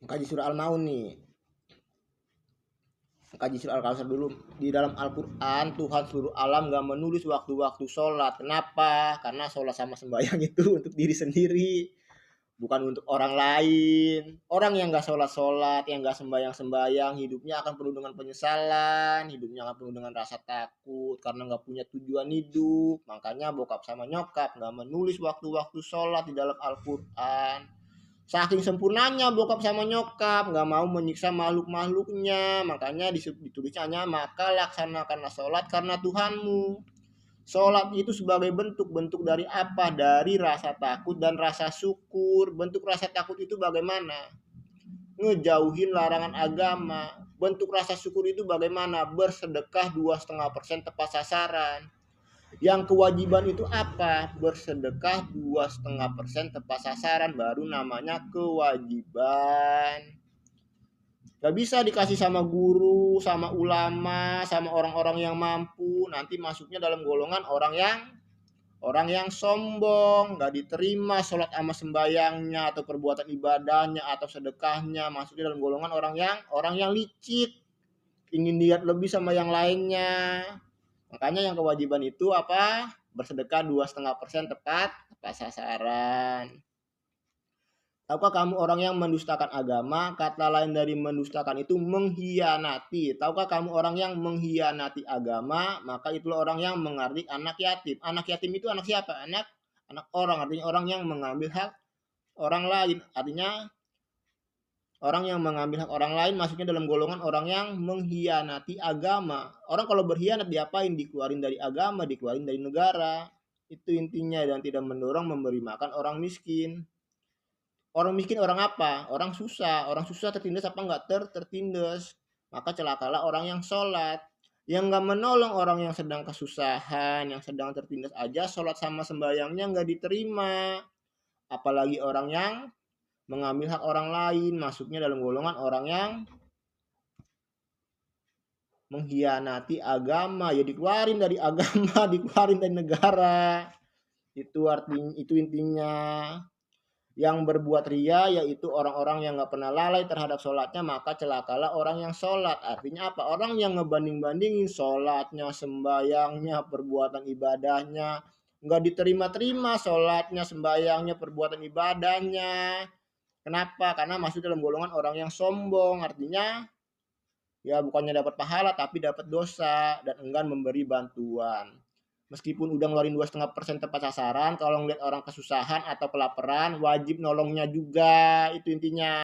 Mengkaji surah Al-Maun nih. Mengkaji surah Al-Kausar dulu. Di dalam Al-Quran, Tuhan seluruh alam gak menulis waktu-waktu sholat. Kenapa? Karena sholat sama sembahyang itu untuk diri sendiri, bukan untuk orang lain. Orang yang gak sholat-sholat, yang gak sembahyang-sembahyang, hidupnya akan penuh dengan penyesalan, hidupnya akan penuh dengan rasa takut, karena gak punya tujuan hidup. Makanya bokap sama nyokap gak menulis waktu-waktu sholat di dalam Al-Quran. Saking sempurnanya bokap sama nyokap, nggak mau menyiksa makhluk-makhluknya. Makanya ditulisnya, maka laksanakanlah sholat karena Tuhanmu. Sholat itu sebagai bentuk dari apa? Dari rasa takut dan rasa syukur. Bentuk rasa takut itu bagaimana? Ngejauhin larangan agama. Bentuk rasa syukur itu bagaimana? Bersedekah 2,5% tepat sasaran. Yang kewajiban itu apa? Bersedekah 2,5% tepat sasaran, baru namanya kewajiban. Gak bisa dikasih sama guru, sama ulama, sama orang-orang yang mampu. Nanti masuknya dalam golongan orang yang sombong, gak diterima sholat sama sembayangnya atau perbuatan ibadahnya atau sedekahnya. Masuknya dalam golongan orang yang licik, ingin lihat lebih sama yang lainnya. Makanya yang kewajiban itu apa? Bersedekah 2,5% tepat sasaran. Tahukah kamu orang yang mendustakan agama? Kata lain dari mendustakan itu mengkhianati. Tahukah kamu orang yang mengkhianati agama? Maka itulah orang yang mengardik anak yatim. Anak yatim itu anak siapa? Anak orang. Artinya orang yang mengambil hak orang lain. Artinya orang yang mengambil hak orang lain masuknya dalam golongan orang yang mengkhianati agama. Orang kalau berkhianat diapain? Dikeluarin dari agama, dikeluarin dari negara. Itu intinya, dan tidak mendorong memberi makan orang miskin. Orang miskin orang apa? Orang susah. Orang susah tertindas apa enggak? Tertindas. Maka celakalah orang yang sholat. Yang enggak menolong orang yang sedang kesusahan, yang sedang tertindas aja, sholat sama sembahyangnya enggak diterima. Apalagi orang yang mengambil hak orang lain, masuknya dalam golongan orang yang mengkhianati agama. Ya dikeluarin dari agama, dikeluarin dari negara. Itu artinya, itu intinya. Yang berbuat ria yaitu orang-orang yang gak pernah lalai terhadap sholatnya, maka celakalah orang yang sholat. Artinya apa? Orang yang ngebanding-bandingin sholatnya, sembayangnya, perbuatan ibadahnya, gak diterima-terima sholatnya, sembayangnya, perbuatan ibadahnya. Kenapa? Karena masuk dalam golongan orang yang sombong. Artinya ya bukannya dapat pahala tapi dapat dosa dan enggan memberi bantuan. Meskipun udah ngeluarin 2,5% tepat sasaran, kalau ngeliat orang kesusahan atau kelaparan, wajib nolongnya juga. Itu intinya.